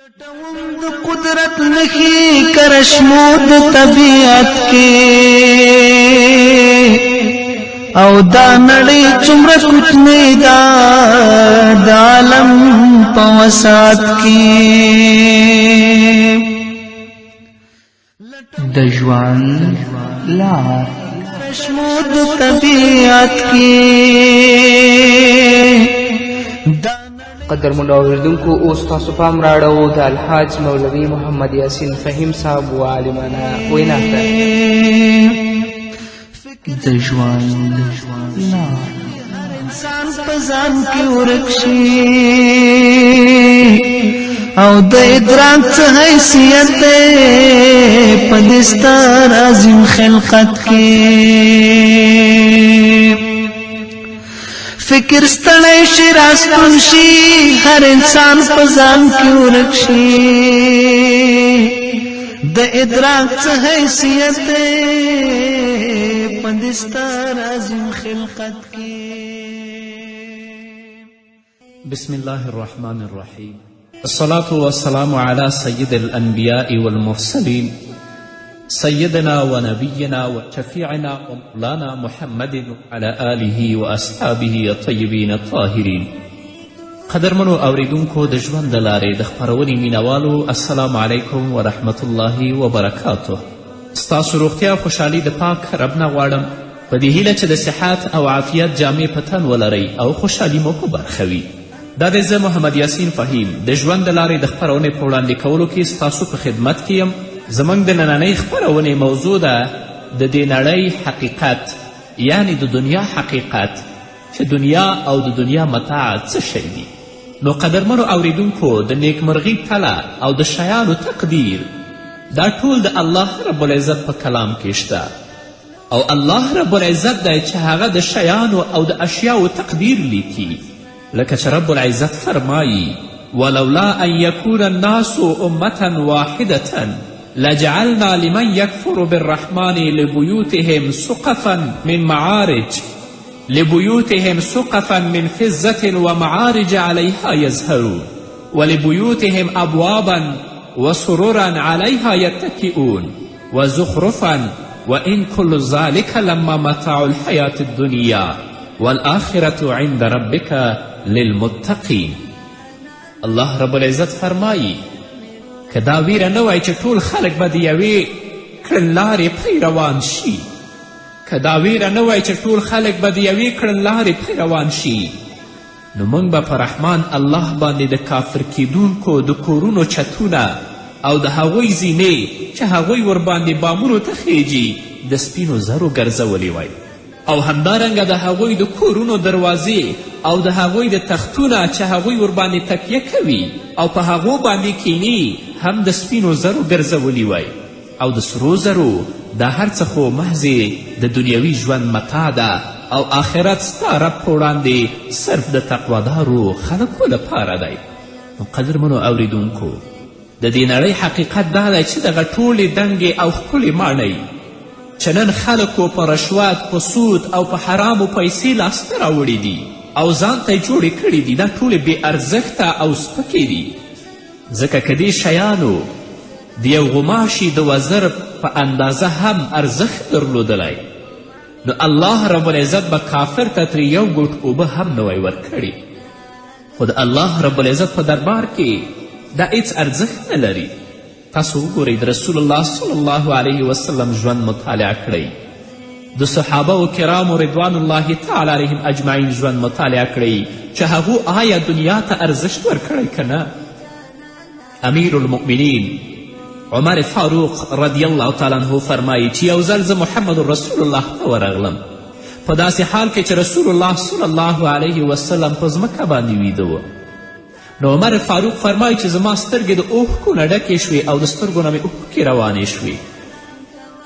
لټوم د قدرت نخي کرشمو د طبیعت کې او دا نړۍ څومره کوچنۍ ده د عالم په وسعت کې د ژوند لار کرشمو د طبیعت کې قدرمنو اوریدونکو اوس تاسو پام راړو د الحاج مولوي محمد یاسین فهیم صاحب و عالمانه وینا ته د ژوند لار انسان په ځان کې ورک شي او د ادراک څه حیثیت دی په دې ستر عظیم خلقت کې فکر ستړی شي راستون شي هر انسان په ځان کې ورک شي د ادراک څه حیثیت دی په دې ستر عظیم خلقت کې بسم الله الرحمن الرحيم الصلاة والسلام على سيد الأنبياء والمرسلين سيدنا ونبينا وشفيعنا ومولانا محمد وعلى آله وأصحابه الطيبين الطاهرين قدرمنو اوریدونکو د ژوند د لارې د خپرونې مینوالو السلام علیکم ورحمت الله وبرکاته ستاسو روغتیا خوشحالي د پاک رب نه غواړم په دې هیله چې د صحت او عافیت جامې په تن ولرئ او خوشحالي مو په برخه وي دا دی زه محمد یاسین فهیم د ژوند د لارې د خپرونې په وړاندې کولو کې ستاسو په خدمت کې یم زموږ د نننۍ خپرونې موضوع ده د دې نړۍ حقیقت یعنی د دنیا حقیقت چې دنیا او د دنیا متاع څه شی دي نو قدرمنو اوریدونکو د نیکمرغي تله او د شیانو تقدیر دا ټول د الله رب العزت په کلام کې شته او الله رب العزت دی چې هغه د شیانو او د اشیاو تقدیر لیکي لکه چې رب العزت فرمایي ولولا ان یکون الناس امة واحدة لجعلنا لمن يكفر بالرحمن لبيوتهم سقفا من فضة ومعارج عليها يزهرون ولبيوتهم أبوابا وسررا عليها يتكئون وزخرفا وإن كل ذلك لما متاع الحياة الدنيا والآخرة عند ربك للمتقين الله رب العزت فرمایی که دا ویره نه وای چې ټول خلک به د یوې کړنلارې پی روان شي که دا ویره نه وای چې ټول خلک به د یوې کړنلارې پی روان شي نو موږ به په رحمان الله باندې د کافر کیدونکو د کورونو چتونه او د هغوی زینې چې هغوی ورباندې بامونو ته خیجي د سپینو زرو ګرځولې وای او همدارنګه د هغوی د کورونو دروازې او د هغوی د تختونه چې هغوی ورباندې تکیه کوي او په هغو باندې کینی هم د سپینو زرو ګرځولي وای او د سرو زرو دا هر څه خو محضې د دنیوي ژوند متاع ده او آخرت ستا رب په وړاندې صرف د تقوادارو خلکو لپاره دی نو قدرمنو اوریدونکو د دې نړۍ حقیقت دا دی چې دغه ټولې دنګې او ښکلې ماڼۍ چې نن خلکو په رشوت په سود او په حرامو پیسې لاسته راوړي دي او ځان ته یې جوړې کړي دي دا ټولې بې ارزښته او سپکې دي ځکه که دې شیانو د یو غوماشي د وزر په اندازه هم ارزښت درلودلی نو الله رب العزت به کافر ته ترې یو ګوټ اوبه هم نه وی ورکړي خو د الله رب العزت په دربار کې دا هیڅ ارزښت نه لري تاسو وګورئ د رسول الله صلی الله علیه وسلم ژوند مطالعه کړئ د صحابه و کرامو رضوان الله تعالی علیهم اجمعین ژوند مطالعه کړئ چې هغو آیا دنیا ته ارزښت ورکړی که نه امیر المؤمنین عمر فاروق رضی الله تعالی عنه فرمایي چې یو ځل زه محمد رسول الله ته ورغلم په داسې حال کې چې رسول الله صلی الله علیه وسلم په ځمکه باندې ویده و نو عمر فاروق فرمایي چې زما سترګې د اوښکو نه ډکې شوې او د سترګو نه مې اوښکې روانې شوې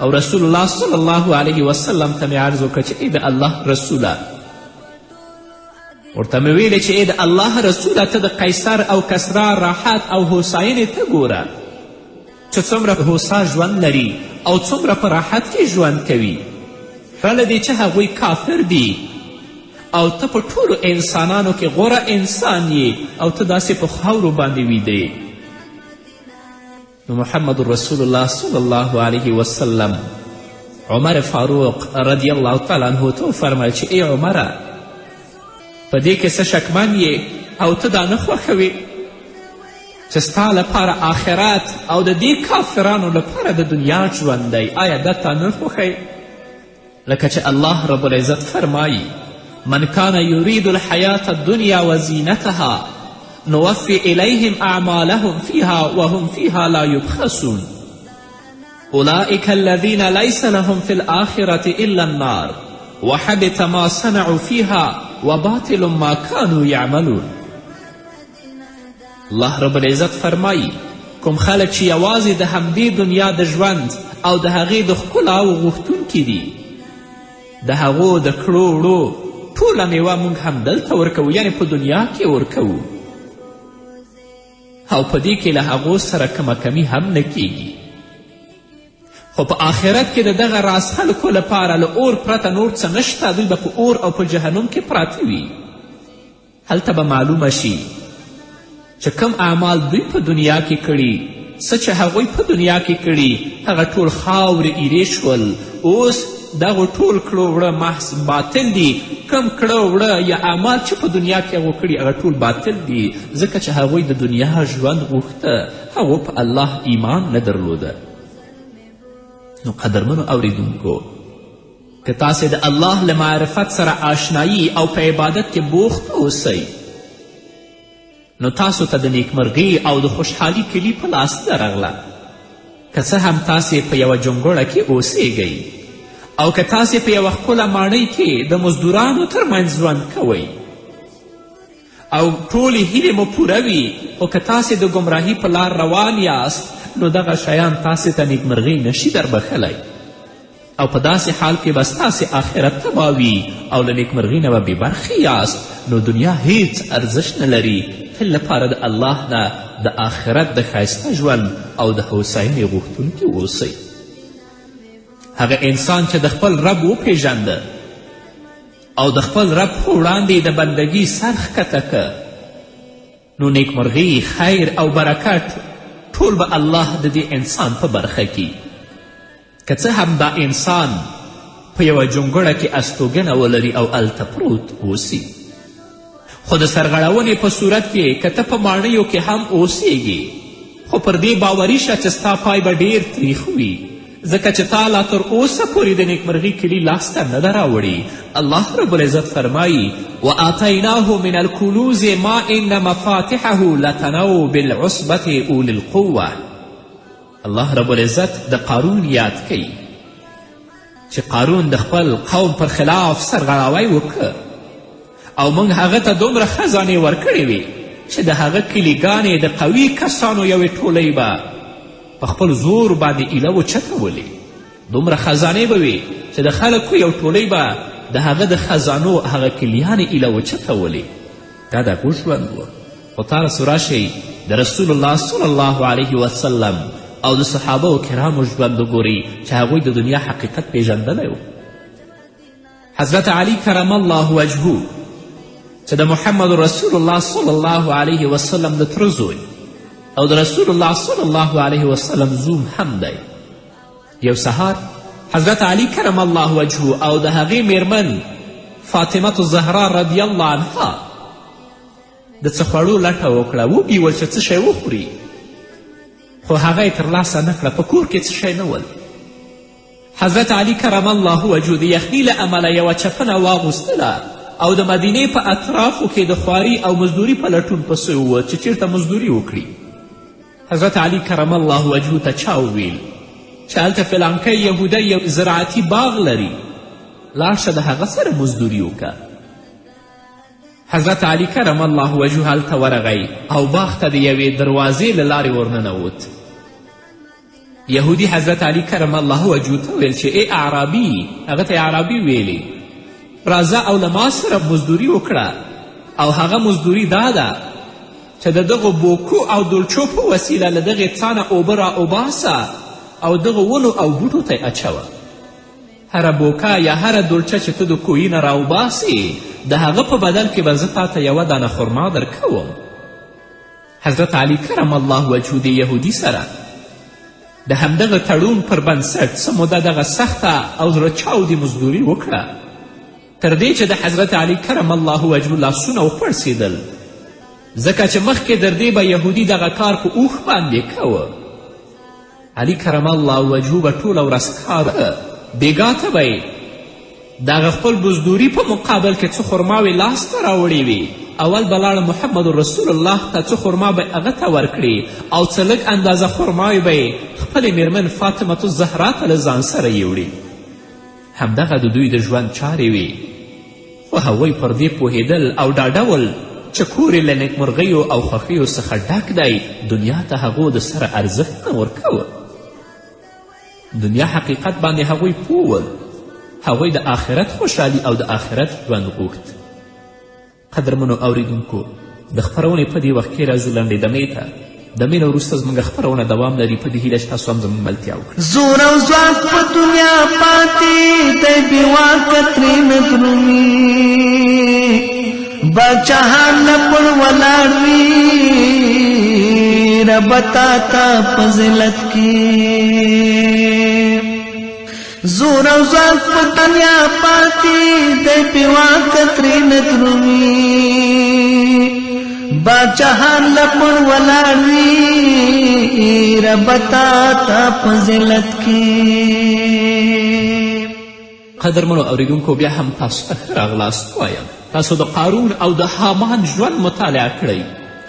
او رسول الله صلی الله علیه وسلم ته مې عرض وکړه چې ای د الله رسوله ورته مې ویلې چې ای د الله رسوله ته د قیصر او کسرا راحت او هوساینې ته ګوره چې څومره هوسا ژوند لري او څومره په راحت کې ژوند کوي پرله دې چې هغوی کافر دي او ته په ټولو انسانانو کې غوره انسان یې او ته داسې په خاورو باندې ویده نو محمد رسول الله صلی الله علیه وسلم عمر فاروق رضی الله تعالی عنه ته وفرمیل چې ای عمره په دې کې څه شکمن یې او ته دا نه خوښوې چې ستا لپاره آخرت او د دې کافرانو لپاره د دنیا ژوند دی آیا دا تا نه خوښوې لکه چې الله رب العزت فرمایي من کان یرید الحیات الدنیا وزینتها نوفی الیهم اعمالهم فیها وهم فیها لا یبخسون اولئک الذین لیس لهم فی الآخرة الا النار وحبط ما صنعوا فیها وباطل ما کانوا یعملون الله رب العزت فرمایي کوم خلک چې یوازې د همدې دنیا د ژوند او د هغې د ښکلاو غوښتونکي دي د هغو د کړو وړو ټوله میوه موږ هم دلته ورکوو یعنې په دنیا کې ورکوو او په دې کې له هغو سره کمه کمي هم نه کیږي خو په آخرت کې د دغه راز خلکو لپاره له اور پرته نور څه نشته دوی به په اور او په جهنم کې پراته وي هلته به معلومه شي چې کم اعمال دوی په دنیا کې کړي څه چې هغوی په دنیا کې کړي هغه ټول خاورې ایرې شول اوس دغو ټول کړو وړه محض باطل دي کم کړه وړه یا اعمال چې په دنیا کې هغو کړي هغه ټول باطل دي ځکه چې هغوی د دنیا ژوند غوښته هغو په الله ایمان نه درلوده نو قدرمنو اوریدونکو که تاسې د الله له معرفت سره آشنایی او په عبادت کې بوخت اوسئ نو تاسو ته د نیکمرغي او د خوشحالي کلي په لاس درغله که څه هم تاسې په یوه جونګړه کې اوسیږئ او که تاسې په یوه ښکله ماڼۍ کې د مزدورانو ترمنځ ژوند کوئ او ټولې هیلې مو پوره وي خو که تاسې د ګمراهي په لار روان یاست نو دغه شیان تاسې ته نیکمرغي نشي دربخلی او په داسې حال کې به ستاسې آخرت تباه وي او له نیکمرغي نه به بېبرخې یاست نو دنیا هیڅ ارزش نه لري تل لپاره د الله نه د آخرت د ښایسته ژوند او د هوساینې غوښتونکي اوسئ هغه انسان چې د خپل رب وپیژنده او د خپل رب په وړاندې د بندګي سر ښکته که نو نیکمرغي خیر او برکت ټول به الله د دې انسان په برخه کې که څه هم دا انسان په یوه جونګړه کې استوګنه ولري او هلته پروت اوسي خو د سرغړونې په صورت کې که ته په ماڼیو کې هم اوسیږي خو پر دې باوري شه چې ستا پای به ډیر تریخ وي ځکه چې تا لا تر اوسه پورې د نیکمرغي کلي لاسته نه ده راوړي الله رب العزت فرمایي وآتیناه من الکنوز ما ان مفاتحه لتنوء بالعصبة اولي القوة الله رب العزت د قارون یاد کوي چې قارون د خپل قوم پر خلاف سرغړاوی وکړه او موږ هغه ته دومره خزانې ورکړې وې چې د هغه کلیګانې د قوي کسانو یوې ټولۍ به په خپل زور باندې ایله وچتولې دومره خزانې به وي چې د خلکو یو ټولۍ به د هغه د خزانو هغه کلیانې ایله وچتولې دا د هغو ژوند و خو تاسو راشئ د رسول الله صلی الله علیه وسلم او د صحابه کرامو ژوند وګورئ چې هغوی د دنیا حقیقت پیژندلی و حضرت علی کرم الله وجهه چې د محمد رسول الله صلی الله علیه وسلم د تره زوی او د رسول الله صلی الله علیه وسلم زوم هم دی یو سهار حضرت علی کرم الله وجهه او د هغې میرمن فاطمة الزهرا رضی الله عنها د څه خوړو لټه وکړه وبیول چې څه شی وخوري خو هغه یې ترلاسه نه کړه په کور کې څه شی نه ول حضرت علی کرم الله وجهه د یخني له امله یوه چپنه واغوستله او د مدینې په اطرافو کې د خواري او مزدوري په لټون پسې ووت چې چیرته مزدوري وکړي حضرت علی کرم الله وجهه ته چا وویل چې هلته فلانکی یهودی یو زراعتي باغ لري لاړ شه د هغه سره مزدوري وکړه حضرت علی کرم الله وجهه هلته ورغی او باغ ته د یوې دروازې له لارې ورننوت یهودي حضرت علی کرم الله وجهه ته ویل چې ای اعرابي هغه ته اعرابي ویلې راځه او له ما سره مزدوري وکړه او هغه مزدوري دا ده چې د دغو بوکو او دلچو په وسیله له دغې څانه اوبه را اوباسه او دغه ونو او بوټو ته یې اچوه هره بوکه یا هره دلچه چې ته د کوهي نه راوباسې د هغه په بدل کې به زه تاته یوه دانه خرما درکوم حضرت علی کرم الله وجهه د یهودي سره د همدغه تړون پر بنسټ څه موده دغه سخته او زړه چاودې مزدوري وکړه، تر دې چې د حضرت علی کرم الله وجهه لاسونه وپړسېدل، ځکه چې مخکې در دې به یهودي دغه کار په اوښ باندې کوه. علی کرم الله وجهه به ټوله ورځ کار بېګا ته به یې دغه خپل بزدوري په مقابل کې څه خرماوې لاسته راوړې وي. اول به لاړه محمد رسول الله ته څه خرما به هغه ته ورکړي او څه لږ اندازه خرماوې به یې خپلې میرمن فاطمة الزهرا ته له ځان سره یوړي. همدغه د دوی د ژوند چارې وي، خو هغوی پر دې پوهېدل او ډاډه ول چې کور یې له نیکمرغیو او خوښیو څخه ډک دی، دنیا ته هغو د سره ارزښت نه ورکوه. دنیا حقیقت باندې هغوی پوه ول، هغوی د آخرت خوشحالي او د آخرت ژوند غوښت. قدرمنو اوریدونکو، د خپرونې په دې وخت کې راځو لنډې دمې ته. دمې نه وروسته زموږ خپرونه دوام لري. په دې هیله چې تاسو هم زموږ ملتیا وکړئ. زور او ځواک په دنیا پاتې دی، بې واکه ترې نه درومي، باچاهان نه پر ولاړ وي، رب تا ته په ذلت کې. زور او ځواک په دنیا پاتې دی، بې واکه ترې نه درومي، باچاهان له پر ولاړ وي، رب تا ته په ذلت کې. قدرمنو اوریدونکو، بیا هم تاسو ته ښه راغلاست وایم. تاسو د قارون او د حامان ژوند مطالعه کړئ.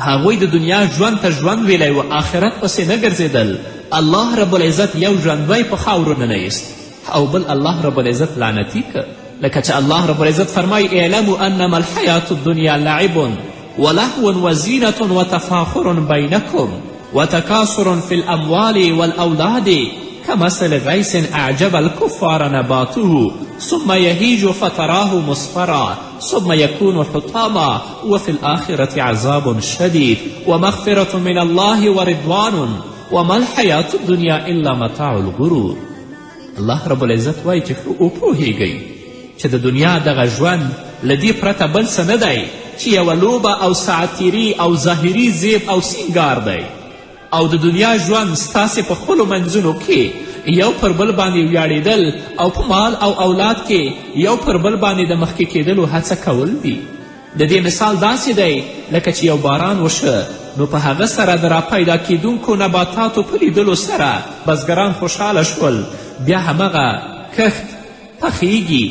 هغوی د دنیا ژوند ته ژوند ویلی و، آخرت پسې نه ګرځېدل. الله رب العزت یو ژوندی په خاورو ننیست او بل الله رب العزت لعنتي که. لکه چې الله رب العزت فرمایي اعلموا انما الحیات الدنیا لعب ولهو وزینة وتفاخر بینکم وتکاثر فی الاموال والاولاد كمثل غیث اعجب الكفار نباته ثم یهیج فتراه مصفرا ثم یکون حطاما وفي الآخرة عذاب شدید ومغفرة من الله ورضوان وما الحیات الدنیا الا متاع الغرور. الله رب العزت وایي چې ښه وپوهیږئ چې د دنیا دغه ژوند له دې پرته بل څه نه دی چې یوه لوبه او ساعتیري او ظاهري زیب او سینګار دی، او د دنیا ژوند ستاسې په خپلو منځونو کې یو پر بل باندې ویاړېدل او په مال او اولاد کې یو پر بل باندې د مخکې کېدلو هڅه کول دي. د دې مثال داسې دی لکه چې یو باران وشه، نو په هغه سره د راپیدا کیدونکو نباتاتو په لیدلو سره بزګران خوشحاله شول، بیا همغه کښت پخیږي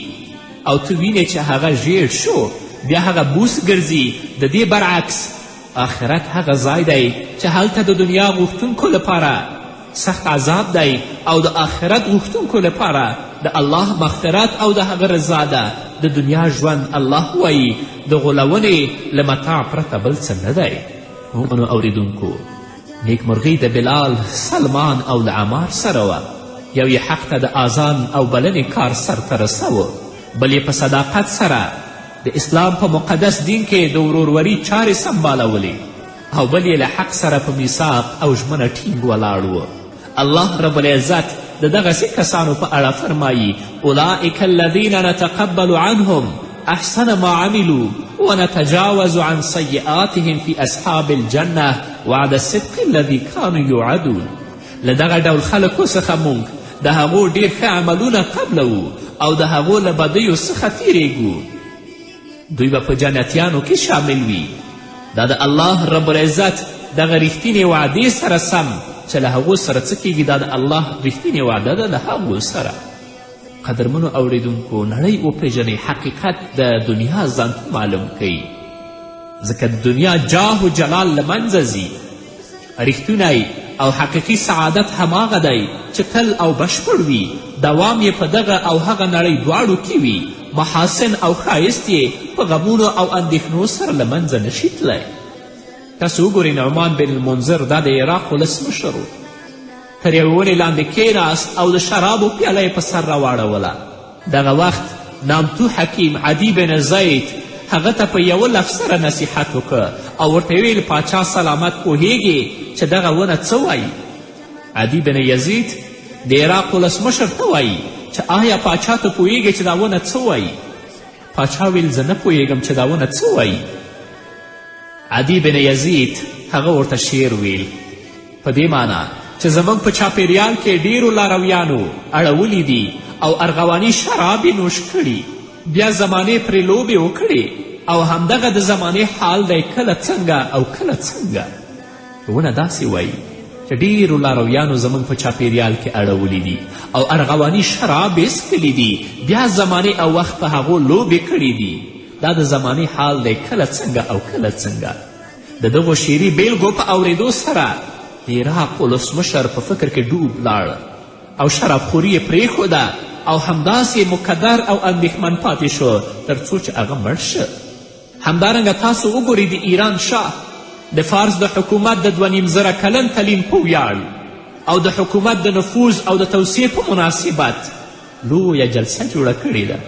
او ته وینې چې هغه ژیړ شو، بیا هغه بوس ګرځي. د دې برعکس آخرت هغه ځای دی چې هلته د دنیا غوښتونکو لپاره سخت عذاب دی او د آخرت غوښتونکو لپاره د الله مغفرت او د هغه رضا ده. د دنیا ژوند الله وایي د غولونې له متاع پرته بل څه نه دی. مومنو اوریدونکو، نیکمرغي د بلال، سلمان او د عمار سره وه. یو یې حق ته د آذان او بلنې کار سرته رسوه، بل یې په صداقت سره د اسلام په مقدس دین کې د وروروري چارې سمبالولې، او بل یې له حق سره په میثاق او ژمنه ټینګ ولاړ و. الله رب العزت د دغسې کسانو په اړه فرمایي اولئک الذین نتقبل عنهم احسن ما عملوا ونتجاوز عن سیئاتهم فی اصحاب الجنه وعد الصدق الذي كانوا یوعدون. له دغه ډول خلکو څخه موږ د هغو ډېر ښه عملونه قبلوو او د هغو له بدیو څخه تیریږو. دوی به په جنتیانو کې شامل وي. دا د الله رب العزت دغه ریښتینې وعدې سره سم چې له هغو سره څه کیږي، دا د الله ریښتینې وعده ده له هغو سره. قدرمنو اوریدونکو، نړۍ وپېژنئ، حقیقت د دنیا ځان معلوم کوي، ځکه د دنیا جاه و جلال له منځه ځي. ریښتونی او حقیقي سعادت هماغه دی چې تل او بشپړ وي، دوام یې په دغه او هغه نړۍ دواړو کې وي، محاسن او ښایست یې په غمونو او اندېښنو سره له منځه نشي تللی. تاسو وګورئ، نعمان بن المنذر دا د عراق ولسمشر و، تر یوې ونې لاندې کېناست او د شرابو پیاله یې په سر راواړوله. دغه وخت نامتو حکیم عدي بن زید هغه ته په یوه لفظ سره نصیحت وکړه او ورته ویل پاچا سلامت پوهیږي چې دغه ونه څه وایي؟ عدي بن یزید د عراق ولسمشر ته وایي چې آیا پاچا ته پوهیږي چې دا ونه څه وایي؟ پاچا ویل زه نه پوهیږم چې دا ونه څه وایي. عدي بن یزید هغه ورته شعر ویل په دې معنا چې زموږ په چاپیریال کې ډیرو لارویانو اړولی دي او ارغواني شراب یې نوش کړي، بیا زمانې پرې لوبې وکړي او همدغه د زمانې حال دی کله څنګه او کله څنګه. ونه داسې وایي چې ډیرو لارویانو زموږ په چاپیریال کې اړولی دي او ارغواني شراب یې څښلي دي، بیا زمانې او وخت په هغو لوبې کړي دي. دا د زمانې حال دی کله څنګه او کله څنګه. د دغو شعري بیلګو په اورېدو سره د عراق ولسمشر په فکر کې ډوب لاړ او شرابخوري یې پرېښوده او همداسې مقدر او اندېښمن پاتې شو تر څو چې هغه مړ شه. همدارنګه تاسو وګورئ د ایران شاه د فارس د حکومت د 2.5 کلن تلین په ویاړ او د حکومت د نفوذ او د توسعې په مناسبت لویه جلسه جوړه کړې ده،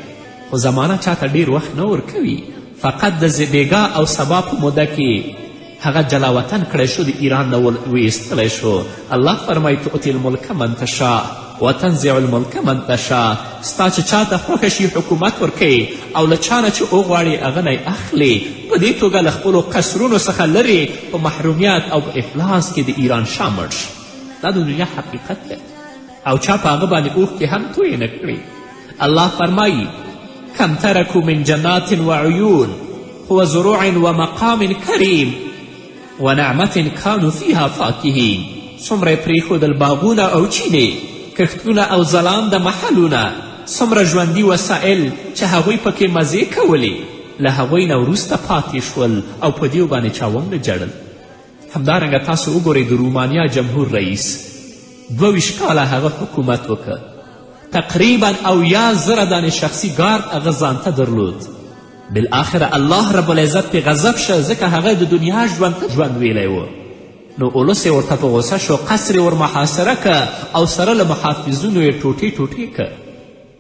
خو زمانه چاته ډیر وخت نه ورکوي. فقط د زبېګا او سبا په موده کې هغه جلاوطن کړی شو، د ایران نه ویستلی شو. الله فرمایي تؤتي الملک من تشاء وتنزع الملک من تشاء. ستا چې چاته خوښه شي حکومت ورکوي او له چا نه چې وغواړي هغه نه اخلي. په دې توګه له خپلو قصرونو څخه لرې په محرومیت او په افلاس کې د ایران شاه مړ شي. دا د دنیا حقیقت دی او چا په هغه باندې اوښکې هم تویې نه کړي. الله فرمایي کم ترکو من جنات وعیون وزروع ومقام کریم ونعمت کانو فیها فاکهین. څومره یې پرېښودل باغونه او چینې، کښتونه او ځلانده محلونه، څومره ژوندي وسایل چې هغوی پکې مزې کولې، له هغوی نه وروسته پاتې شول او په دیو باندې چا ونه جړل. همدارنګه تاسو وګورئ د رومانیا جمهور رئیس 22 کاله هغه حکومت وکړ، تقریبا 80,000 دانې شخصي ګارد هغه ځانته درلود. بالاخره الله رب العزت پې غضب شه ځکه هغه د دنیا ژوند ته ژوند ویلی و. نو اولس یې ورته په غوسه شو، قصر یې ورمحاصره که او سره له محافظونو یې ټوټې ټوټې که.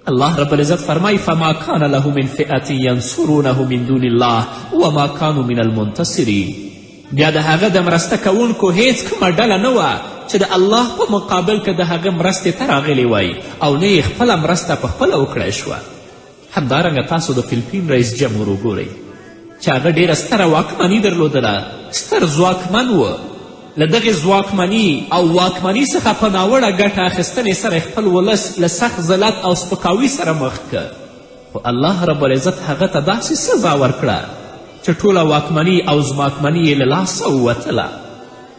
الله رب العزت فرمایي فما کان له من فئة ینصرونه من دون الله وما کانوا من المنتصرین. بیا د هغه د مرسته کوونکو هیڅ کومه ډله نه وه چې د الله په مقابل کې د هغه مرستې ته راغلی وای او نه یې خپله مرسته په خپله وکړی شوه. همدارنګه تاسو د فلپین رئیس جمهور وګورئ چې هغه ډیره ستره واکمني درلودله، ستر ځواکمن و. له دغې ځواکمني او واکمني څخه په ناوړه ګټه اخیستنې سره خپل ولس له سخت ذلت او سپکاوي سره مخ که. خو الله رب العزت هغه ته داسې سزا ورکړه چې ټوله واکمني او ځواکمني یې له لاسه ووتله.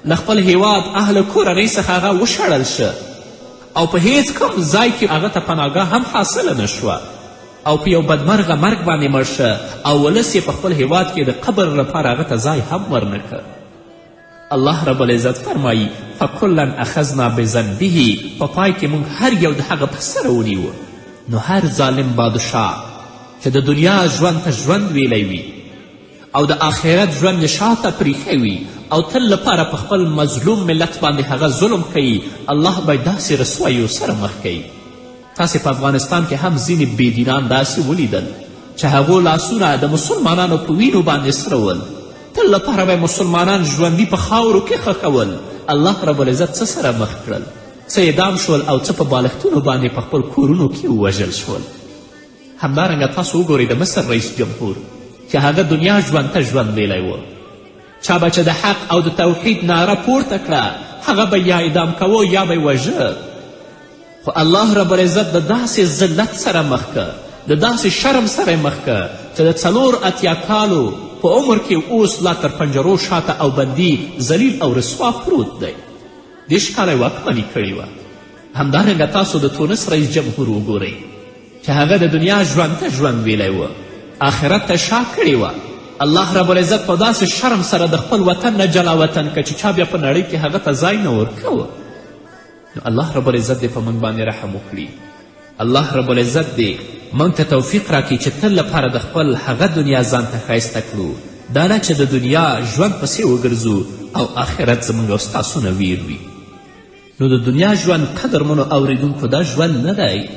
له خپل هیواد اهل کورنۍ څخه هغه وشړل شه او په هیڅ کوم ځای کې هغه ته پناهګاه هم حاصله نه شوه او په یو بدمرغه مرګ باندې مړ شه او ولس یې په خپل هیواد کې د قبر لپاره هغه ته ځای هم ورنه که. الله رب العزت فرمایي فکلا اخذنا بذنبه. په پای کې موږ هر یو د هغه په سره ونیوه. نو هر ظالم بادشاه چې د دنیا ژوند ته ژوند ویلی وي او د آخرت ژوند یې شاته پریښی وي او تل لپاره په خپل مظلوم ملت باندې هغه ظلم کوي، الله به داسې رسواییو سره مخ کوي. تاسې په افغانستان کې هم ځینې بېدینان داسې ولیدل چې هغو لاسونه د مسلمانانو په وینو باندې سره ول. تل لپاره به مسلمانان ژوندي په خاورو کې ښخول. الله رب العزت څه سره مخ کړل؟ څه اعدام شول او څه په بالښتونو باندې په خپل کورونو کې ووژل شول. همدارنګه تاسو وګورئ د مصر رئیس جمهور چې هغه دنیا ژوند ته ژوند ویلی و. چا به چې د حق او د توحید ناره پورته کړه هغه به یا اعدام کوه یا به یې وژه. خو الله رب العزت د داسې ذلت سره مخ که، د داسې شرم سره مخ که چې د 84 کالو په عمر کې اوس لا تر پنجرو شاته او بندي ذلیل او رسوا پروت دی. 10 کاله یې واکمني کړې وه. همدارنګه تاسو د تونس رئیس جمهور وګورئ چې هغه د دنیا ژوند ته ژوند ویلی و، آخرت ته شا کړې وه. الله رب العزت په داسې شرم سره د خپل وطن نه جلا وطن که چې چا بیا په نړۍ کې هغه ته ځای نه ورکوه. نو الله رب العزت دې په موږ باندې رحم وکړي. الله رب العزت دې موږ ته توفیق راکړي چې تل لپاره د خپل هغه دنیا ځان ته ښایسته کړو، دا نه چې د دنیا ژوند پسې وګرځو او آخرت زموږ او ستاسو نه ویر وي. نو د دنیا ژوند قدرمنو اوریدونکو دا ژوند نه دی.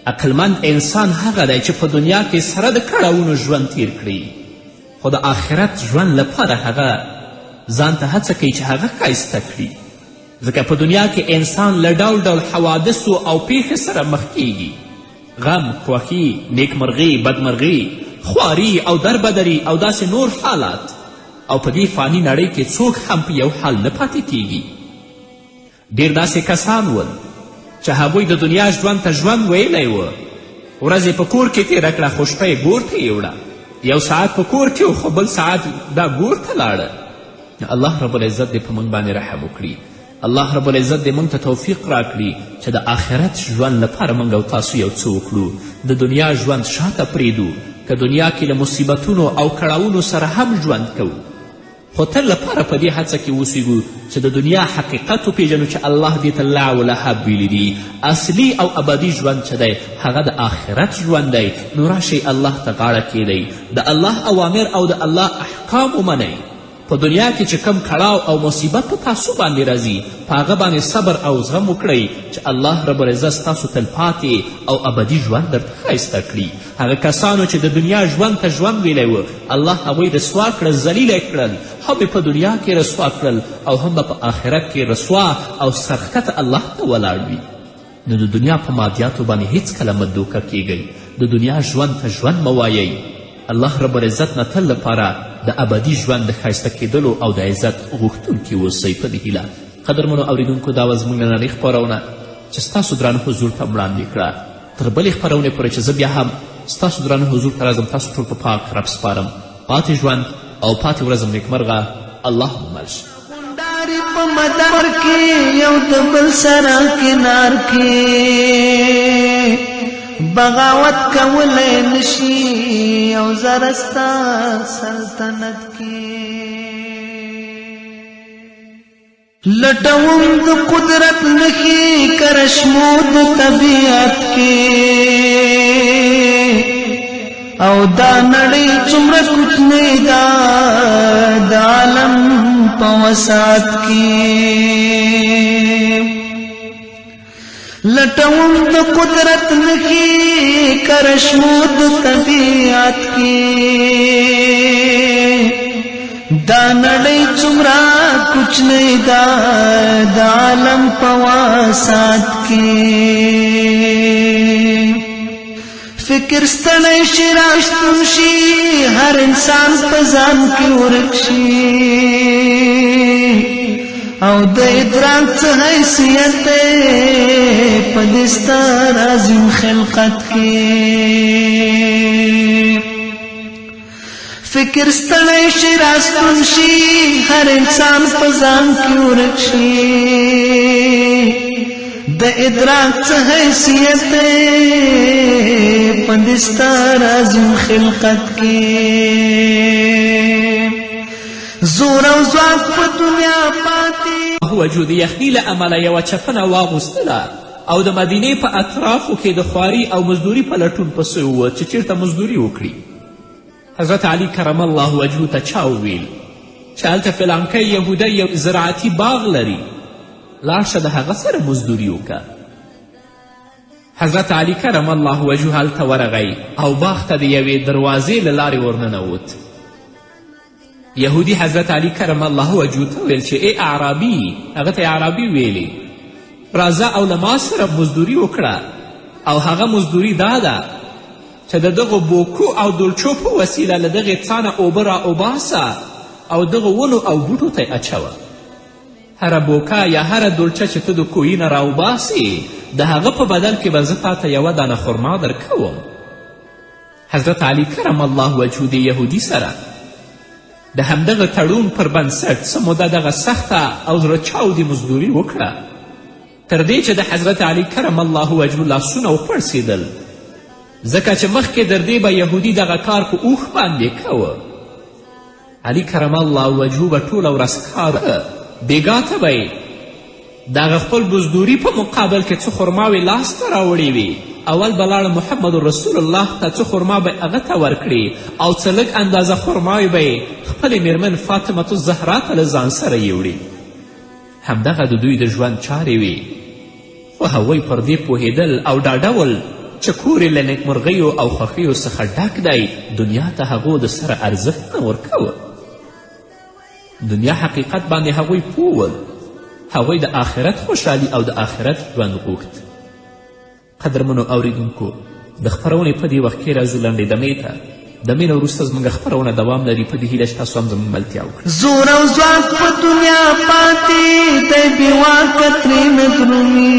عقلمند انسان هغه دی چې په دنیا کې سره د کړاوونو ژوند تیر کړي، خو د آخرت ژوند لپاره هغه ځان ته هڅه کوي چې هغه ښایسته کړي. ځکه په دنیا کې انسان له ډول ډول حوادثو او پیښې سره مخ کیږي. غم، خوښي، نیکمرغي، بدمرغي، خواري او دربدري او داسې نور حالات، او په دې فانی نړۍ کې څوک هم په یو حال نه پاتې کیږي. ډېر داسې کسان ول چې هغوی د دنیا ژوند ته ژوند ویلی و. ورځ یې په کور کې تېره کړه خو شپه یې ګور ته یې وړه. یو ساعت په کور کې و خو بل ساعت دا ګور ته لاړه. الله رب العزت دې په موږ باندې رحم وکړي. الله رب العزت دې موږ ته توفیق راکړي چې د آخرت ژوند لپاره موږ او تاسو یو څه وکړو. د دنیا ژوند شاته پرېږدو. که دنیا کې له مصیبتونو او کړاوونو سره هم ژوند کوو خو تل لپاره په دې هڅه کې اوسیږو چې د دنیا حقیقت وپېژنو چې الله دې ته لعب و لهب ویلی دي. اصلي او ابدي ژوند چې دی هغه د آخرت ژوند دی. نو راشئ الله ته غاړه کیدئ، د الله اوامر او د الله احکام ومنئ. په دنیا کې چې کم کړاو او مصیبت په تاسو باندې راځي په هغه باندې صبر او زغم وکړئ چې الله رب العزت ستاسو تلپاتې او ابدي ژوند درته ښایسته کړي. هغه کسانو چې د دنیا ژوند ته ژوند ویلی و الله هغوی رسوا کړل، ذلیله کړل. هم په دنیا کې رسوا کړل او هم به په آخرت کې رسوا او سرښکته الله ته ولاړ وي. نو د دنیا په مادیاتو باندې هیڅکله مه دوکه کیږئ. د دنیا ژوند ته ژوند مه وایئ. الله رب العزت نه تل لپاره د ابدي ژوند د ښایسته کیدلو او د عزت غوښتونکي اوسئ په دې هیله. قدرمنو اوریدونکو دا وه زموږ نننۍ خپرونه چې ستاسو درانه حضور ته وړاندې کړه. تر بلې خپرونې پورې چې زه بیا هم ستاسو درانه حضور ته راځم تاسو ټول په پاک رب سپارم. پاتې ژوند او پاتې ورځم نیکمرغه. الله مل شي. غونډارې په مدار کې یو د بل سره کنار کې بغاوت کولی نشي یو زره ستا سلطنت کې. لټوم د قدرت نښې کرشمو د طبیعت کې او دا نړۍ څومره کوچنۍ ده د عالم په وسعت کې. لټوم د قدرت نښې کرشمو د طبیعت کې دا نړۍ څومره کوچنۍ ده د عالم په وسعت کې. فکر ستړی شي راشتون شي هر انسان په ځان کې ورک شي او د ادراک څه حیثیت دی په دې ستر عظیم خلقت کې. فکر ستړی شي راستون شي هر انسان په ځان کې ورک شي د ادراک څه حیثیت دی په دې ستر عظیم خلقت کې. زور او ځواک په دنیا پاتې وجود یخني له امله یوه چپنه واغوستله او د مدینې په اطرافو کې د خواري او مزدوري په لټون پسې ووت چې چیرته مزدوري وکړي. حضرت علی کرم الله وجهو ته چا وویل چې هلته فلانکی یهودی یو زراعتي باغ لري، لاړ شه د هغه سره مزدوري وکړه. حضرت علی کرم الله وجهو هلته ورغی او باغ ته د یوې دروازې له لارې ورننوت. یهودي حضرت علی کرم الله وجهو ته ویل چې ای اعرابي، هغه ته اعرابي ویلې، راځه او له ما سره مزدوري وکړه. او هغه مزدوري دا ده چې د دغو بوکو او دلچو په وسیله له دغې څا نه اوبه را اوباسه او دغو ونو او بوټو ته یې اچوه. هره بوکه یا هره دلچه چې ته د کوهي نه راوباسې د هغه په بدل کې به زه تا ته یوه دانه خرما درکوم. حضرت علی کرم الله وجهو د یهودي سره د همدغه تړون پر بنسټ څه موده دغه سخته او زړه چاودې مزدوري وکړه تر دې چې د حضرت علی کرم الله وجهو لاسونه وپړسېدل، ځکه چې مخکې در دې به یهودي دغه کار په اوښ باندې کوه. علی کرم الله وجهو به ټوله ورځ کار بېګا ته به یې دغه خپل مزدوري په مقابل کې څه خرماوې لاسته راوړې وي. اول به لاړه محمد رسول الله ته څه خرما به هغه ته ورکړي او څه لږ اندازه خرماوې به یې خپلې میرمن فاطمة الزهرا ته له ځان سره یوړي. همدغه د دوی د ژوند چارې وي، خو هغوی پر دې پوهېدل او ډاډه ول چې کور یې له نیکمرغیو او خوښیو څخه ډک دی. دنیا ته هغو د سره ارزښت نه ورکوه. دنیا حقیقت باندې هغوی پوه ول. هغوی د آخرت خوشحالي او د آخرت ژوند غوښت. قدرمنو اوریدونکو، د خپرونې په دې وخت کې راځو لنډې دمې ته. د مینه وروسته زموږ خپرونه دوام لري. په دې هیله چې تاسو هم زموږ ملتیا وکړئ. زور او ځواک په دنیا پاتې دی بې واکه ترېنه درومي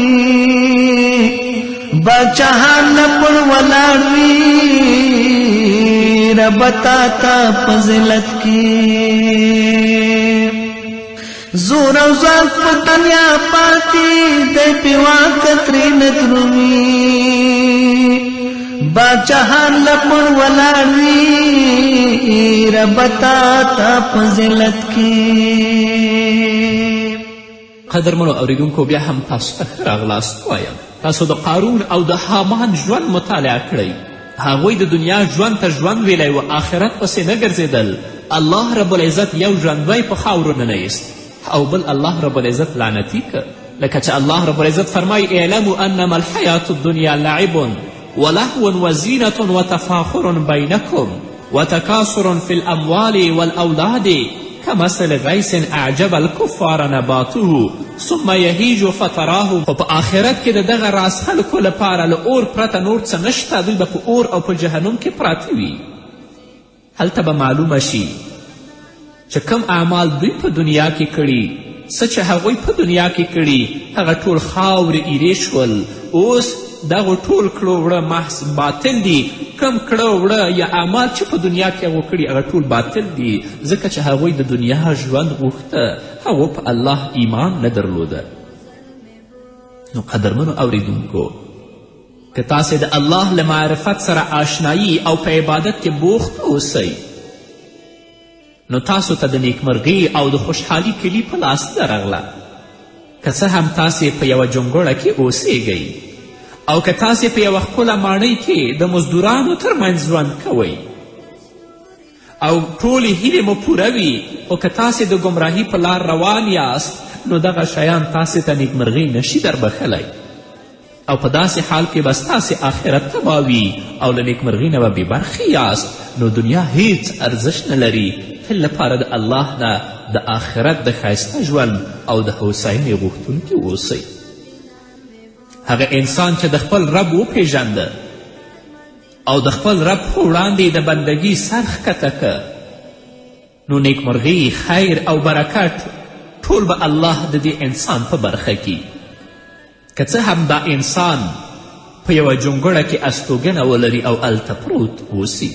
باچاهان لپړ ولاړ وي رب تا ته په ذلت کې زور او ځواک په دنیا پاتې دی بې واکه ترېنه درومي باچاهان لپړ ولاړ وي رب تا ته په ذلت کې. قدرمنو اوریدونکو بیا هم تاسو ته ښه راغلاست وایم. تاسو د قارون او د حامان ژوند مطالعه کړئ. هغوی د دنیا ژوند ته ژوند ویلی و، آخرت پسې نه ګرځېدل. الله رب العزت یو ژوندی په خاورو ننیست او بل الله رب العزت لعنتي که. لکه چې الله رب العزت فرمایي اعلموا انما الحیات الدنیا لعب ولهو وزینة وتفاخر بینکم وتکاثر فی الاموال والاولاد كمثل غیث اعجب الکفار نباته ثم یهیج فتراه. خو په آخرت کې د دغه راز خلکو لپاره له اور پرته نور څه نشته. دوی به په اور او په جهنم کې پراته وي. هلته به معلومه شي چې کم اعمال دوی په دنیا کې کړي، څه چې هغوی په دنیا کې کړي هغه ټول خاورې ایرې شول. اوس دغه ټول کړه وړه محض باطل دي. کم کړه وړه یا اعمال چې په دنیا کې هغو کړي هغه ټول باطل دي، ځکه چې هغوی د دنیا ژوند غوښته، هغو په الله ایمان نه درلوده. نو قدرمنو اوریدونکو، که تاسې د الله له معرفت سره آشنایي او په عبادت کې بوخت اوسئ نو تاسو ته د نیکمرغي او د خوشحالي کلي په لاس درغله. که څه هم تاسې په یوه جونګړه کې اوسیږئ او که تاسې په یوه ښکله ماڼۍ کې د مزدورانو ترمنځ ژوند کوئ او ټولې هیلې مو پوره وي، خو که تاسې د ګمراهي په لار روان یاست نو دغه شیان تاسې ته نیکمرغي نشي دربښلی او په داسې حال کې به ستاسې آخرت تباه وي او له نیکمرغي نه به بې برخې یاست. نو دنیا هیڅ ارزش نه لري. تل لپاره د الله نه د آخرت د ښایسته ژوند او د هوساینې غوښتونکي اوسئ. هغه انسان چې د خپل رب وپیژنده او د خپل رب په وړاندې د بندګي سر ښکته که نو نیکمرغي، خیر او برکت ټول به الله د دې انسان په برخه کي. که څه هم دا انسان په یوه جونګړه کې استوګنه ولري او هلته پروت اوسي،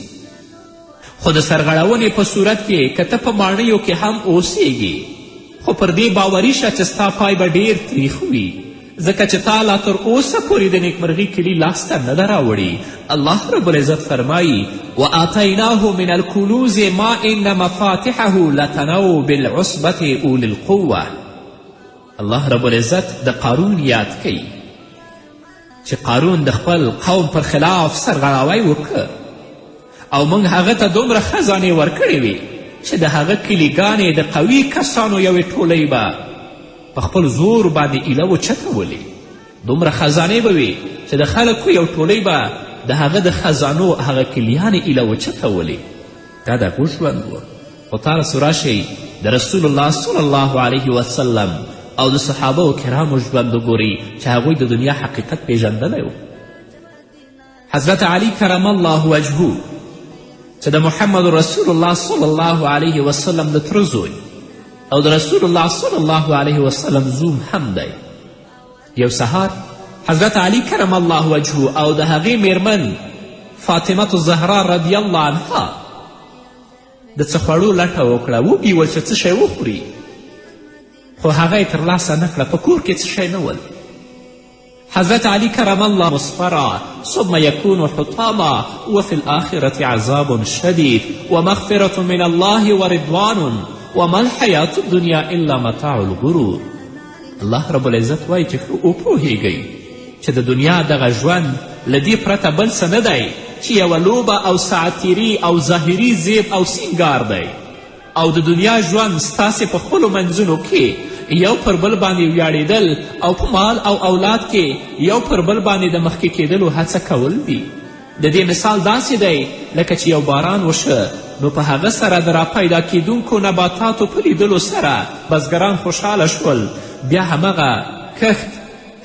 خو د سرغړونې په صورت کې که ته په ماڼیو کې هم اوسیږي خو پر دې باوري شه چې ستا پای به ډیر تریخ وي، ځکه چې تا لا تر اوسه پورې د نیکمرغي کلي لاسته نه ده راوړي. الله رب العزت فرمایي وآتیناه من الکنوز ما ان مفاتحه لتنوء بالعصبة اولی القوة. الله رب العزت د قارون یاد کوي چې قارون د خپل قوم پر خلاف سرغړاوی وکړه او موږ هغه ته دومره خزانې ورکړې وې چې د هغه کلیګانې د قوي کسانو یوې ټولۍ به په خپل زور باندې ایله وچتولې. دومره خزانې به وې چې د خلکو یو ټولۍ به د هغه د خزانو هغه کلیانې ایله وچتولې. دا د هغو ژوند و. خو تاسو راشئ د رسول الله صلی الله علیه وسلم او د صحابه و کرامو ژوند وګورئ چې هغوی د دنیا حقیقت پیژندلی و. حضرت علی کرم الله وجهه چې د محمد رسول الله صلی الله علیه وسلم د تره زوی او د رسول الله صلی الله علیه وسلم زوم هم دی، یو سهار حضرت علی کرم الله وجهه او د هغې میرمن فاطمة الزهرا رضی الله عنها د څه خوړو لټه وکړه. وږي ول چې څه شی وخوري، خو هغه یې ترلاسه نه کړه. په کور کې څه شی نه ول. حضرت علی کرم الله مصفرا ثم یکون حطاما وفي الآخرة عذاب شدید ومغفرة من الله ورضوان وما الحیات الدنیا الا متاع الغرور. الله رب العزت وایي چې ښه وپوهیږئ چې د دنیا دغه ژوند له دې پرته بل څه نه دی چې یوه لوبه او ساعتیري او ظاهري زیب او سینګار دی او د دنیا ژوند ستاسې په خپلو منځونو کې یو پر بل باندې ویاړېدل او په مال او اولاد کې یو پر بل باندې د مخکې کېدلو هڅه کول دي. د دې مثال داسې دی لکه چې یو باران وشه نو په هغه سره د راپیدا کیدونکو نباتاتو په لیدلو سره بزګران خوشحاله شول، بیا همغه کښت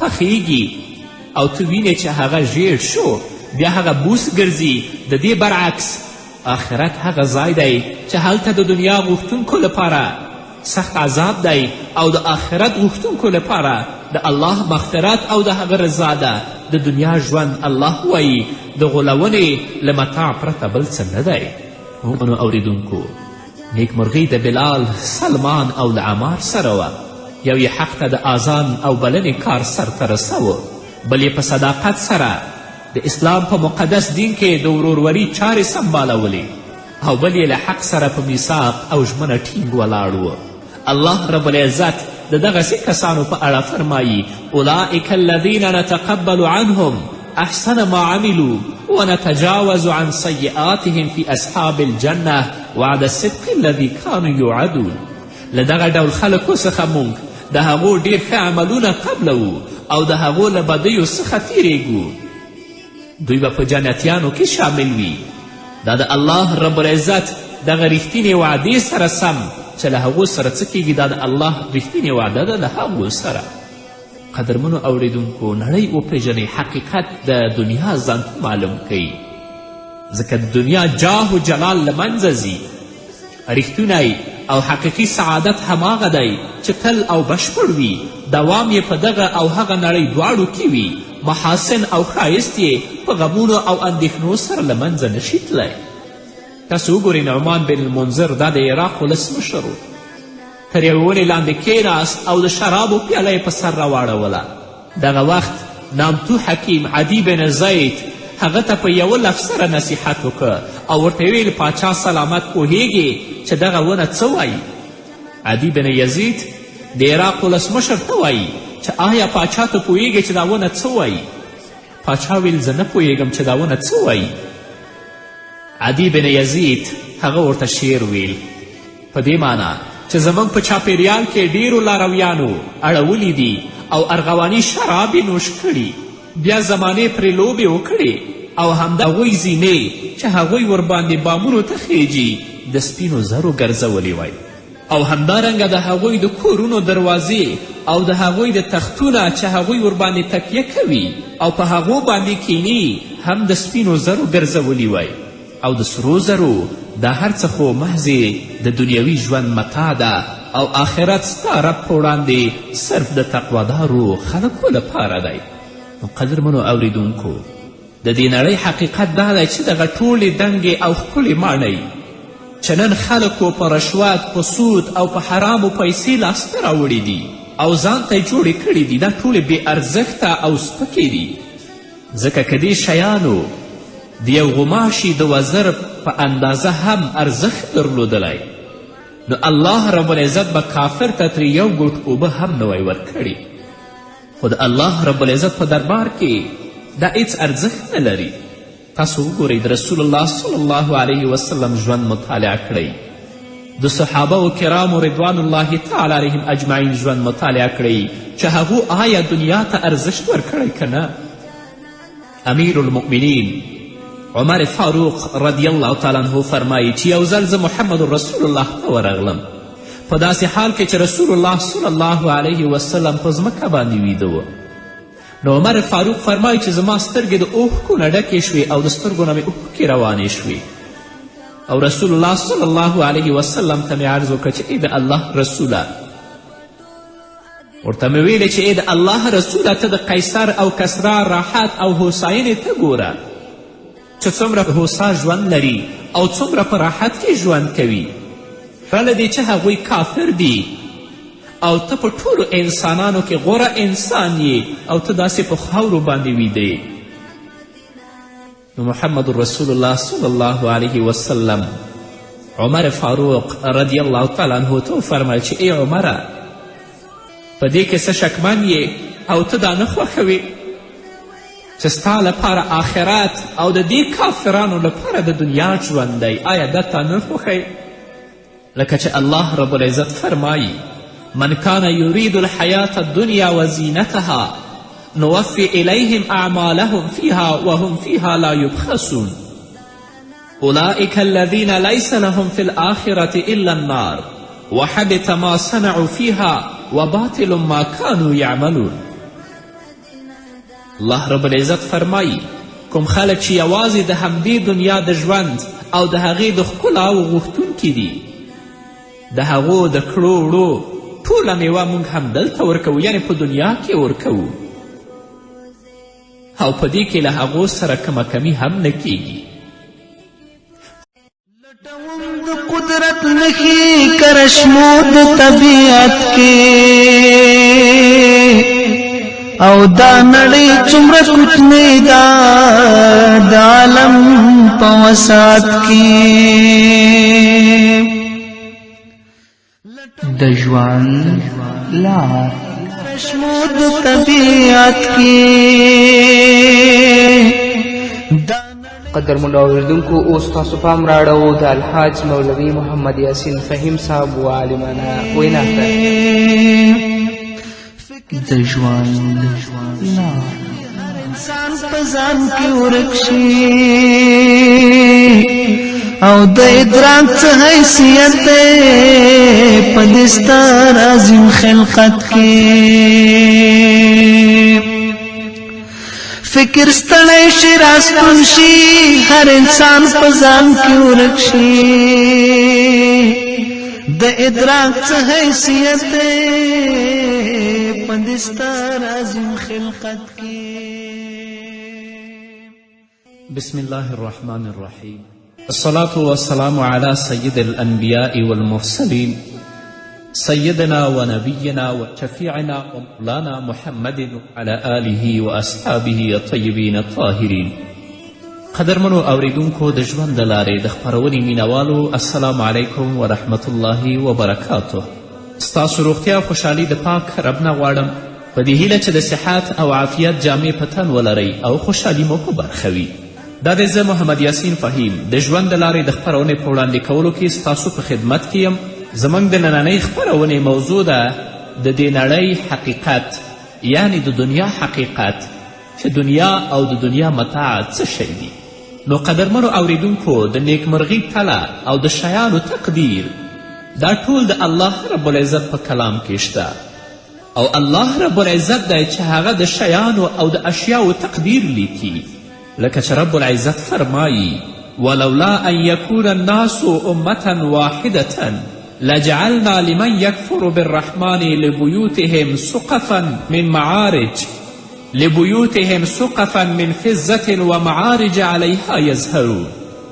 پخیږي او تو وینې چې هغه ژیړ شو، بیا هغه بوس ګرځي. د دې برعکس آخرت هغه ځای دی چې هلته د دنیا غوښتونکو لپاره سخت عذاب دی او د آخرت غوښتونکو لپاره د الله مغفرت او د هغه رضا ده. د دنیا ژوند الله وایي د غولونې له متاع پرته بل څه نه دی. مومنو اوریدونکو، نیکمرغي د بلال، سلمان او د عمار سره وه. یو یې حق ته د اذان او بلنې کار سرته رسوه، بل یې په صداقت سره د اسلام په مقدس دین کې د وروروري چارې سمبالولې، او بل یې له حق سره په میثاق او ژمنه ټینګ ولاړ و. الله رب العزت د دغسې کسانو په اړه فرمایي: اولئک الذین نتقبل عنهم احسن ما عملوا ونتجاوز عن سیئاتهم فی اصحاب الجنه وعد الصدق الذي كانوا یوعدون. له دغه ډول خلکو څخه موږ د هغو ډېر ښه عملونه قبلوو او د هغو له بدیو څخه تیریږو. دوی به په جنتیانو کې شامل وي. دا د الله رب العزت دغه رښتینې وعدې سره سم چې له هغو سره څه کیږي، دا د الله رښتینې وعده ده له هغو سره. قدرمنو اوریدونکو، نړۍ وپیژنئ، حقیقت د دنیا ځان معلوم کوي، ځکه د دنیا جاه و جلال له منځه ځي. رښتونی او حقیقي سعادت هماغه دی چې تل او بشپړ وي، دوام یې په دغه او هغه نړۍ دواړو کې وي، محاسن او ښایست یې په غمونو او اندېښنو سره له منځه نشي تللی. تاسو وګورئ، نعمان بن المنذر دا د عراق ولسمشر و، تر یوې ونې لاندې کېناست او د شرابو پیاله یې په سر راواړوله. دغه وخت نامتو حکیم عدی بن زید هغه ته په یوه لفظ سره نصیحت وکړه او ورته یې ویل: پاچا سلامت پوهیږي چې دغه ونه څه وایي؟ عدی بن یزید د عراق ولسمشر ته وایي چې آیا پاچا ته پوهیږي چې دا ونه څه وایي؟ پاچا ویل: زه نه پوهیږم چې دا ونه څه وایي. عدی بن یزید هغه ورته شعر ویل په دې معنا چې زموږ په چاپیریال کې ډیرو لارویانو اړولی دي او ارغواني شراب یې نوش کړي، بیا زمانې پرې لوبې وکړې او همدا هغوی زینې چې هغوی ورباندې بامونو ته خیجي د سپینو زرو ګرځولې وای، او همدارنګه د هغوی د کورونو دروازې او د هغوی د تختونه چې هغوی ورباندې تکیه کوي او په هغو باندې کینی هم د سپینو زرو ګرځولي وای. او د سرو زرو دا هر څه خو محضې د دنیوي ژوند متاع ده او آخرت ستا رب په وړاندې صرف د تقوادارو خلکو لپاره دی. نو قدرمنو اوریدونکو، د دې نړۍ حقیقت دا دی چې دغه ټولې دنګې او ښکلې ماڼۍ چې نن خلکو په رشوت، په سود او په حرامو پیسې لاسته راوړي دي او ځان ته یې جوړې کړي دي، دا ټولې بې ارزښته او سپکې دي. ځکه که دې شیانو د یو غماشي د وزر په اندازه هم ارزښت درلودلی، نو الله رب العزت به کافر ته ترې یو ګوټ اوبه هم نه وی ورکړي. خو د الله رب العزت په دربار کې دا هیڅ ارزښت نه لري. تاسو وګورئ، د رسول الله صلی الله علیه وسلم ژوند مطالعه کړئ، د صحابه و کرامو رضوان الله تعالی علیهم اجمعین ژوند مطالعه کړئ چې هغو آیا دنیا ته ارزښت ورکړی که نه. امیر المؤمنین عمر فاروق رضی الله تعالی عنه فرمایي چې یو ځل زه محمد رسول الله ته ورغلم، په داسې حال کې چې رسول الله صلی الله علیه وسلم په ځمکه باندې ویده و. نو عمر فاروق فرمایي چې زما سترګې د اوښکو نه ډکې شوې او د سترګو نه مې اوښکې روانې شوې، او رسول الله صلی الله علیه وسلم ته مې عرض وکړه چې ای د الله رسوله، ورته مې ویلې چې ای د الله رسوله، ته د قیصر او کسرا راحت او هوساینې ته ګوره چې څومره هوسا ژوند لري او څومره په راحت کې ژوند کوي، پرله دې چې هغوی کافر دي او ته په ټولو انسانانو کې غوره انسان یې او ته داسې په خاورو باندې ویده. نو محمد رسول الله صلی الله علیه وسلم عمر فاروق رضی الله تعالی عنه ته وفرمیل چې ای عمره، په دې کې څه شکمن یې او ته دا نه خوښوې چې ستا لپاره آخرت او د دې کافرانو لپاره د دنیا ژوند دی؟ آیا دا تا نه خوښوې؟ لکه چې الله رب العزت فرمایي: من كان يريد الحياة الدنيا وزينتها نوفي إليهم أعمالهم فيها وهم فيها لا يبخسون أولئك الذين ليس لهم في الآخرة إلا النار وحبط ما صنعوا فيها وباطل ما كانوا يعملون. الله رب العزت فرمایي: کوم خلک چې یوازې د همدې دنیا د ژوند او د هغې د ښکلاو غوښتونکي دي. د هغو د کړو وړو ټوله میوه موږ هم دلته ورکوو، یعنې په دنیا کې ورکوو، او په دې کې له هغو سره کمه کمي هم نه کیږي. لټوم د قدرت نښې کرشمو د طبیعت کې، او دا نړۍ څومره کوچنۍ ده د عالم په وسعت کې. د ژوند لار کرشمو د طبیعت کې قدرمنو اورېدونکو، اوس تاسو پام راړو د الحاج مولوي محمد یاسین فهیم صاحب و عالمانه وینا ته. د ژوند لار انسان په ځان کې ورک شي، او د ادراک څه حیثیت دی په دې ستر عظیم خلقت کې. فکر ستړی شي راستون شي، هر انسان په ځان کې ورک شي، د ادراک څه حیثیت دی په دې ستر عظیم خلقت کې. بسم الله الرحمن الرحیم. الصلاة والسلام على سيد الأنبياء والمرسلين سيدنا ونبينا وشفيعنا ومولانا محمد وعلى آله وأصحابه الطيبين الطاهرين. قدرمنو اوریدونکو د ژوند د لارې د خپرونې مینوالو، السلام علیکم ورحمت الله وبرکاته. ستاسو روغتیا او خوشحالي د پاک رب نه غواړم، په دې هیله چې د صحت او عافیت جامې په تن ولرئ او خوشحالي مو په برخه وي. دا دی زه محمد یاسین فهیم د ژوند د لارې د خپرونې په وړاندې کولو کې ستاسو په خدمت کې یم. زموږ د نننۍ خپرونې موضوع ده د دې نړۍ حقیقت، یعنی د دنیا حقیقت، چې دنیا او د دنیا متاع څه شی دي. نو قدرمنو اوریدونکو، د نیکمرغي تله او د شیانو تقدیر دا ټول د الله رب العزت په کلام کې شته، او الله رب العزت دی چې هغه د شیانو او د اشیاو تقدیر لیکي. لکه چې رب العزت فرمایي: ولولا ان یکون الناس امة واحدة لجعلنا لمن يكفر بالرحمن لبيوتهم سقفا من فضة ومعارج عليها يظهرون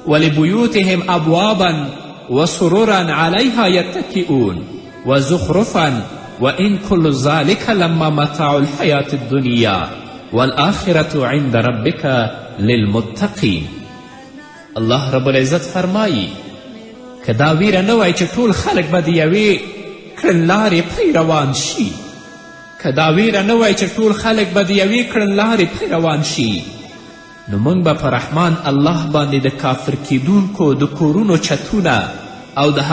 ولبيوتهم أبوابا وسررا عليها يتكئون وزخرفا وإن كل ذلك لما متاع الحياة الدنيا والآخرة عند ربك للمتقين. الله رب العزت فرمایی که دا ویره نه وای چې ټول خلک به د یوې کړنلارې پی روان شي، که دا ویره نه وای چې ټول خلک به د یوې کړنلارې پی روان شي، نو موږ به په رحمان الله باندې د کافر کیدونکو د کورونو چتونه او د